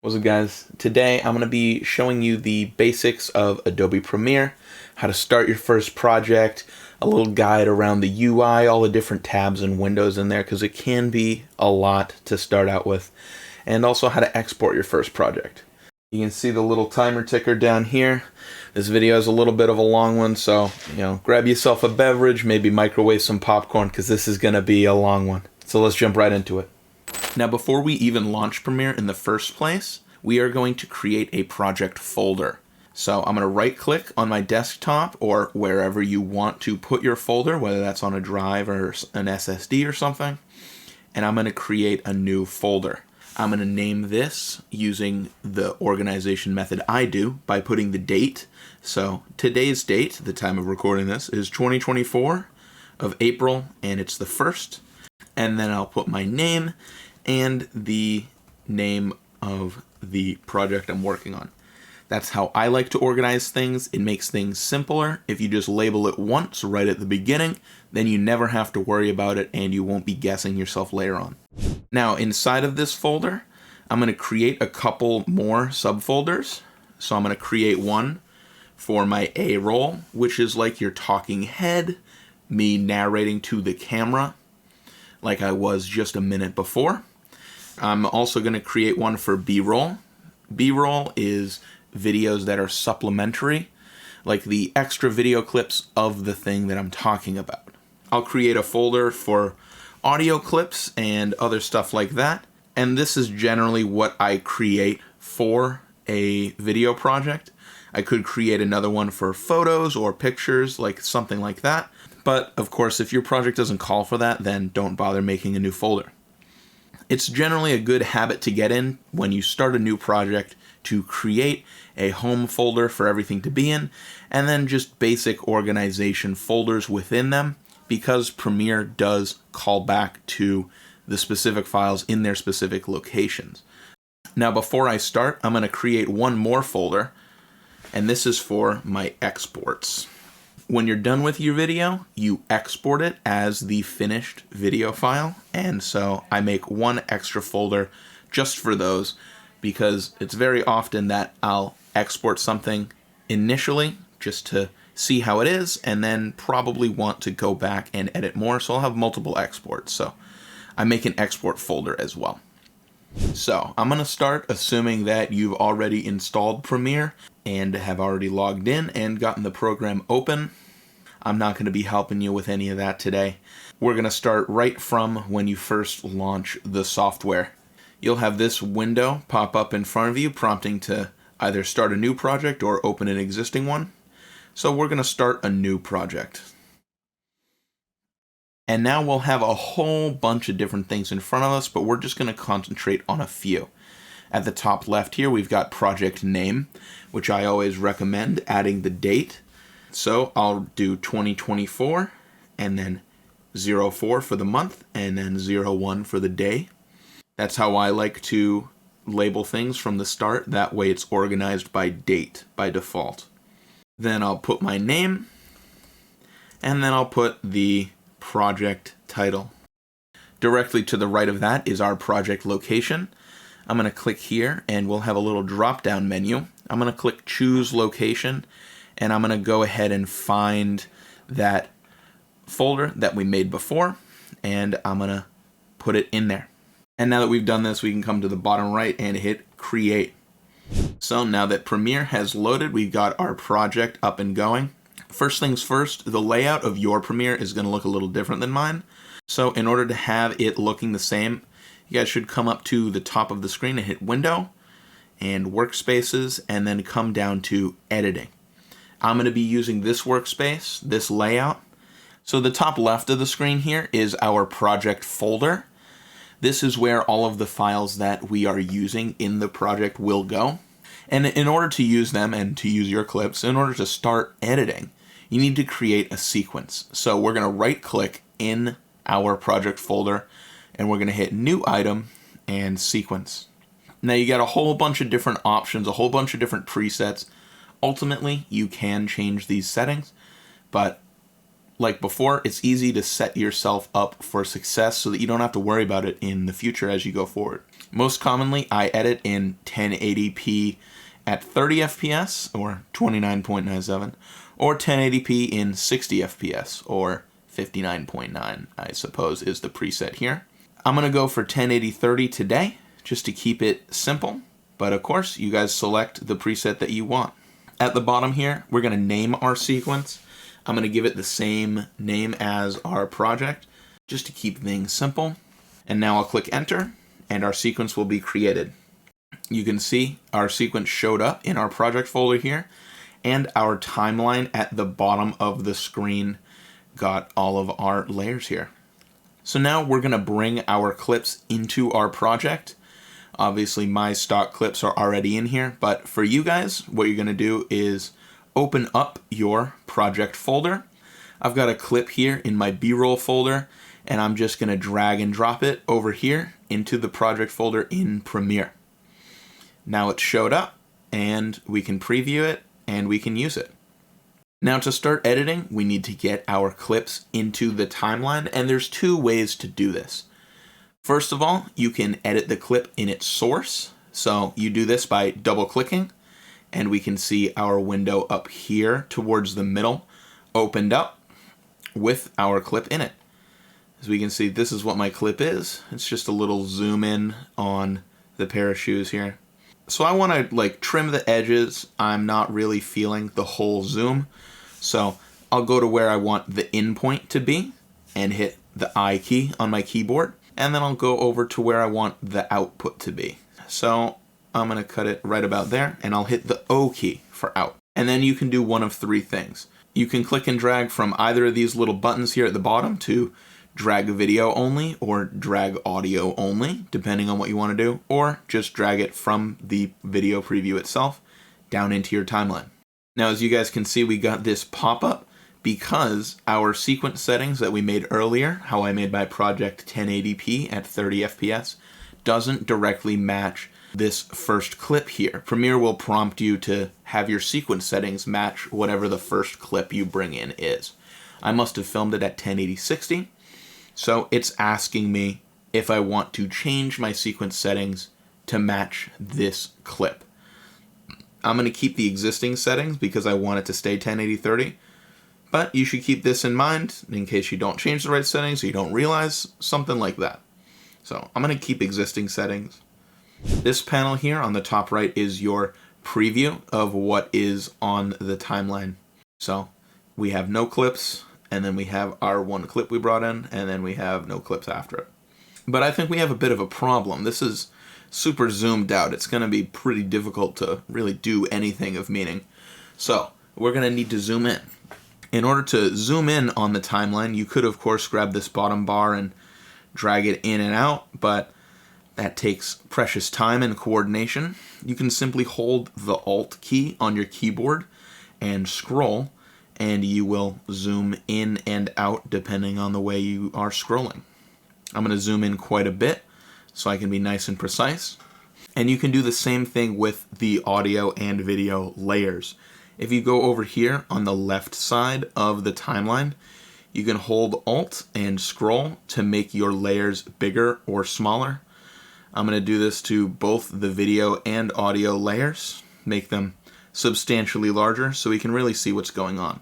What's up, guys? Today I'm going to be showing you the basics of Adobe Premiere, how to start your first project, a little guide around the UI, all the different tabs and windows in there because it can be a lot to start out with, and also how to export your first project. You can see the little timer ticker down here. This video is a little bit of a long one, so grab yourself a beverage, maybe microwave some popcorn because this is going to be a long one. So let's jump right into it. Now, before we even launch Premiere in the first place, we are going to create a project folder. So I'm going to right click on my desktop or wherever you want to put your folder, whether that's on a drive or an SSD or something, and I'm going to create a new folder. I'm going to name this using the organization method I do by putting the date. So today's date, the time of recording this, is 2024 of April, and it's the 1st. And then I'll put my name and the name of the project I'm working on. That's how I like to organize things. It makes things simpler. If you just label it once right at the beginning, then you never have to worry about it and you won't be guessing yourself later on. Now, inside of this folder, I'm going to create a couple more subfolders. So I'm going to create one for my A roll, which is like your talking head, me narrating to the camera like I was just a minute before. I'm also going to create one for B-roll. B-roll is videos that are supplementary, like the extra video clips of the thing that I'm talking about. I'll create a folder for audio clips and other stuff like that. And this is generally what I create for a video project. I could create another one for photos or pictures, like something like that. But of course, if your project doesn't call for that, then don't bother making a new folder. It's generally a good habit to get in when you start a new project to create a home folder for everything to be in, and then just basic organization folders within them, because Premiere does call back to the specific files in their specific locations. Now, before I start, I'm going to create one more folder, and this is for my exports. When you're done with your video, you export it as the finished video file, and so I make one extra folder just for those because it's very often that I'll export something initially just to see how it is and then probably want to go back and edit more, so I'll have multiple exports. So I make an export folder as well. So I'm going to start assuming that you've already installed Premiere and have already logged in and gotten the program open. I'm not going to be helping you with any of that today. We're going to start right from when you first launch the software. You'll have this window pop up in front of you prompting to either start a new project or open an existing one. So we're going to start a new project. And now we'll have a whole bunch of different things in front of us, but we're just going to concentrate on a few. At the top left here, we've got project name, which I always recommend adding the date. So I'll do 2024 and then 04 for the month and then 01 for the day. That's how I like to label things from the start. That way it's organized by date by default. Then I'll put my name and then I'll put the project title. Directly to the right of that is our project location. I'm going to click here and we'll have a little drop down menu. I'm going to click choose location and I'm going to go ahead and find that folder that we made before and I'm going to put it in there. And now that we've done this, we can come to the bottom right and hit create. So now that Premiere has loaded, we've got our project up and going. First things first, the layout of your Premiere is going to look a little different than mine. So in order to have it looking the same, you guys should come up to the top of the screen and hit Window and Workspaces and then come down to Editing. I'm going to be using this workspace, this layout. So the top left of the screen here is our project folder. This is where all of the files that we are using in the project will go. And in order to use them and to use your clips, in order to start editing, you need to create a sequence. So we're going to right click in our project folder and we're going to hit New Item and Sequence. Now you got a whole bunch of different options, a whole bunch of different presets. Ultimately, you can change these settings, but like before, it's easy to set yourself up for success so that you don't have to worry about it in the future as you go forward. Most commonly, I edit in 1080p at 30 FPS or 29.97, or 1080p in 60 FPS or 59.9, I suppose is the preset here. I'm going to go for 1080-30 today just to keep it simple, but of course you guys select the preset that you want. At the bottom here, we're going to name our sequence. I'm going to give it the same name as our project just to keep things simple. And now I'll click enter and our sequence will be created. You can see our sequence showed up in our project folder here, and our timeline at the bottom of the screen got all of our layers here. So now we're going to bring our clips into our project. Obviously my stock clips are already in here, but for you guys, what you're going to do is open up your project folder. I've got a clip here in my B-roll folder, and I'm just going to drag and drop it over here into the project folder in Premiere. Now it's showed up, and we can preview it, and we can use it. Now to start editing, we need to get our clips into the timeline, and there's two ways to do this. First of all, you can edit the clip in its source. So you do this by double-clicking, and we can see our window up here towards the middle opened up with our clip in it. As we can see, this is what my clip is. It's just a little zoom in on the pair of shoes here. So I want to like trim the edges. I'm not really feeling the whole zoom. So I'll go to where I want the in point to be and hit the I key on my keyboard. And then I'll go over to where I want the output to be. So I'm going to cut it right about there, and I'll hit the O key for out. And then you can do one of three things. You can click and drag from either of these little buttons here at the bottom to drag video only or drag audio only, depending on what you want to do, or just drag it from the video preview itself down into your timeline. Now, as you guys can see, we got this pop-up because our sequence settings that we made earlier, how I made my project 1080p at 30 FPS, doesn't directly match this first clip here. Premiere will prompt you to have your sequence settings match whatever the first clip you bring in is. I must have filmed it at 1080-60, so it's asking me if I want to change my sequence settings to match this clip. I'm going to keep the existing settings because I want it to stay 1080-30, but you should keep this in mind in case you don't change the right settings or you don't realize something like that. So I'm going to keep existing settings. This panel here on the top right is your preview of what is on the timeline. So we have no clips, and then we have our one clip we brought in, and then we have no clips after it. But I think we have a bit of a problem. This is super zoomed out. It's going to be pretty difficult to really do anything of meaning. So we're going to need to zoom in. In order to zoom in on the timeline, you could of course grab this bottom bar and drag it in and out, but that takes precious time and coordination. You can simply hold the Alt key on your keyboard and scroll, and you will zoom in and out depending on the way you are scrolling. I'm going to zoom in quite a bit so I can be nice and precise. And you can do the same thing with the audio and video layers. If you go over here on the left side of the timeline, you can hold Alt and scroll to make your layers bigger or smaller. I'm going to do this to both the video and audio layers, make them substantially larger so we can really see what's going on.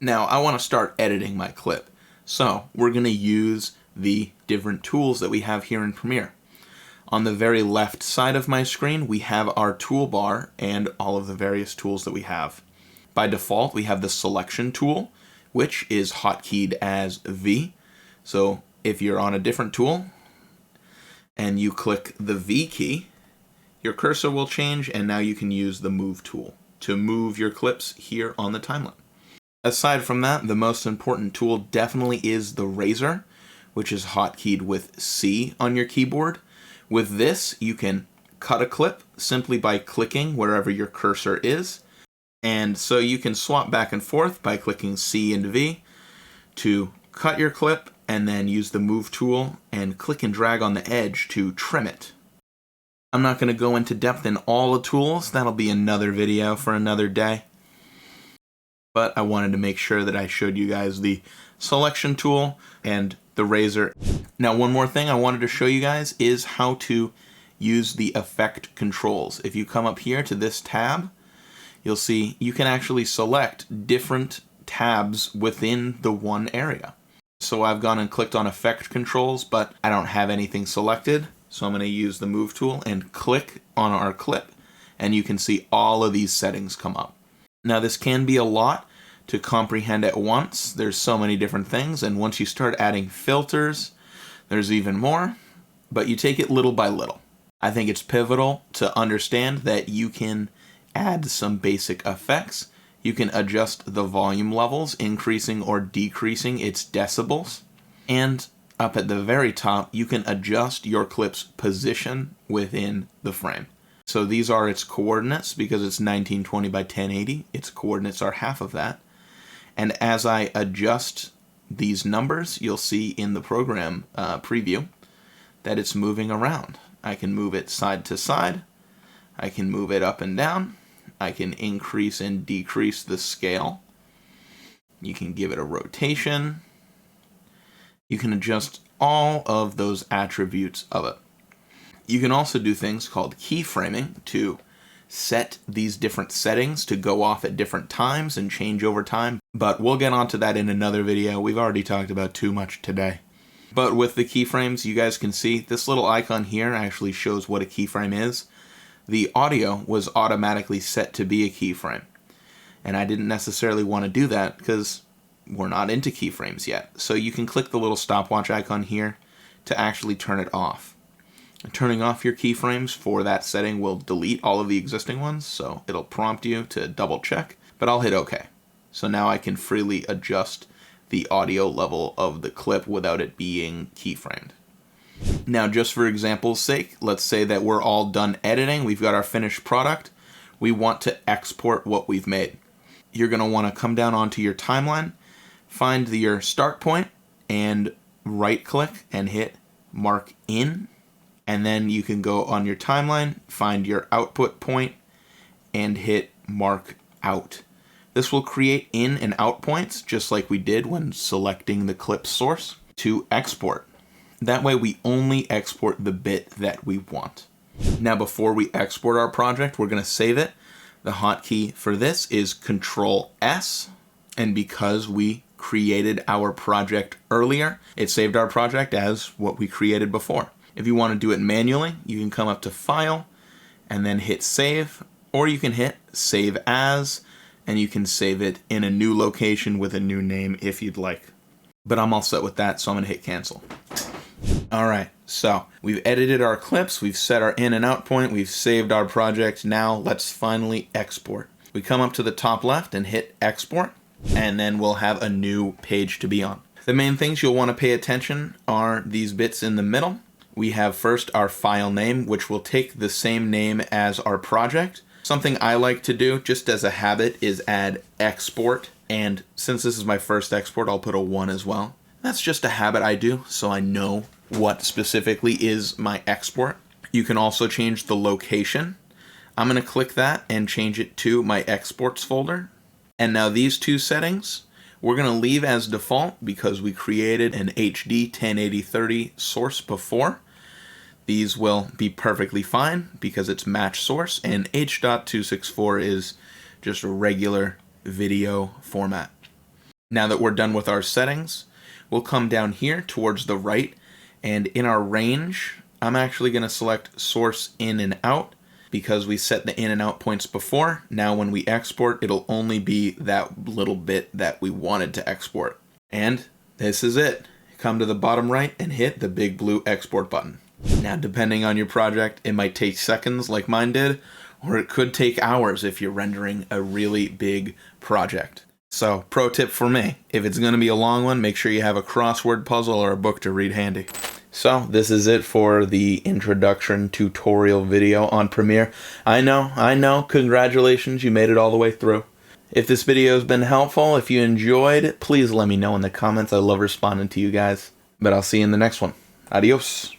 Now I want to start editing my clip, so we're going to use the different tools that we have here in Premiere. On the very left side of my screen, we have our toolbar and all of the various tools that we have. By default, we have the selection tool, which is hotkeyed as V. So if you're on a different tool and you click the V key, your cursor will change, and now you can use the move tool to move your clips here on the timeline. Aside from that, the most important tool definitely is the razor, which is hotkeyed with C on your keyboard. With this, you can cut a clip simply by clicking wherever your cursor is. And so you can swap back and forth by clicking C and V to cut your clip, and then use the move tool and click and drag on the edge to trim it. I'm not going to go into depth in all the tools. That'll be another video for another day. But I wanted to make sure that I showed you guys the selection tool, and the razor. Now, one more thing I wanted to show you guys is how to use the effect controls. If you come up here to this tab, you'll see you can actually select different tabs within the one area. So I've gone and clicked on effect controls, but I don't have anything selected. So I'm going to use the move tool and click on our clip, and you can see all of these settings come up. Now this can be a lot to comprehend at once. There's so many different things, and once you start adding filters, there's even more, but you take it little by little. I think it's pivotal to understand that you can add some basic effects. You can adjust the volume levels, increasing or decreasing its decibels. And up at the very top, you can adjust your clip's position within the frame. So these are its coordinates. Because it's 1920 by 1080, its coordinates are half of that. And as I adjust these numbers, you'll see in the program preview that it's moving around. I can move it side to side. I can move it up and down. I can increase and decrease the scale. You can give it a rotation. You can adjust all of those attributes of it. You can also do things called keyframing to set these different settings to go off at different times and change over time. But we'll get onto that in another video. We've already talked about too much today. But with the keyframes, you guys can see this little icon here actually shows what a keyframe is. The audio was automatically set to be a keyframe. And I didn't necessarily want to do that because we're not into keyframes yet. So you can click the little stopwatch icon here to actually turn it off. Turning off your keyframes for that setting will delete all of the existing ones, so it'll prompt you to double check, but I'll hit OK. So now I can freely adjust the audio level of the clip without it being keyframed. Now, just for example's sake, let's say that we're all done editing, we've got our finished product, we want to export what we've made. You're going to want to come down onto your timeline, find your start point, and right-click and hit Mark In. And then you can go on your timeline, find your output point, and hit Mark Out. This will create in and out points, just like we did when selecting the clip source, to export. That way we only export the bit that we want. Now before we export our project, we're going to save it. The hotkey for this is Control S, and because we created our project earlier, it saved our project as what we created before. If you want to do it manually, you can come up to File, and then hit Save, or you can hit Save As, and you can save it in a new location with a new name if you'd like. But I'm all set with that, so I'm going to hit Cancel. Alright, so we've edited our clips, we've set our in and out point, we've saved our project. Now let's finally export. We come up to the top left and hit Export, and then we'll have a new page to be on. The main things you'll want to pay attention are these bits in the middle. We have first our file name, which will take the same name as our project. Something I like to do, just as a habit, is add export. And since this is my first export, I'll put a 1 as well. That's just a habit I do, so I know what specifically is my export. You can also change the location. I'm going to click that and change it to my exports folder. And now these two settings, we're going to leave as default because we created an HD 1080/30 source before. These will be perfectly fine because it's match source, and H.264 is just a regular video format. Now that we're done with our settings, we'll come down here towards the right, and in our range, I'm actually going to select source in and out because we set the in and out points before. Now when we export, it'll only be that little bit that we wanted to export. And this is it. Come to the bottom right and hit the big blue export button. Now, depending on your project, it might take seconds like mine did, or it could take hours if you're rendering a really big project. So, pro tip for me, if it's going to be a long one, make sure you have a crossword puzzle or a book to read handy. So, this is it for the introduction tutorial video on Premiere. I know, congratulations, you made it all the way through. If this video has been helpful, if you enjoyed, please let me know in the comments. I love responding to you guys. But I'll see you in the next one. Adios.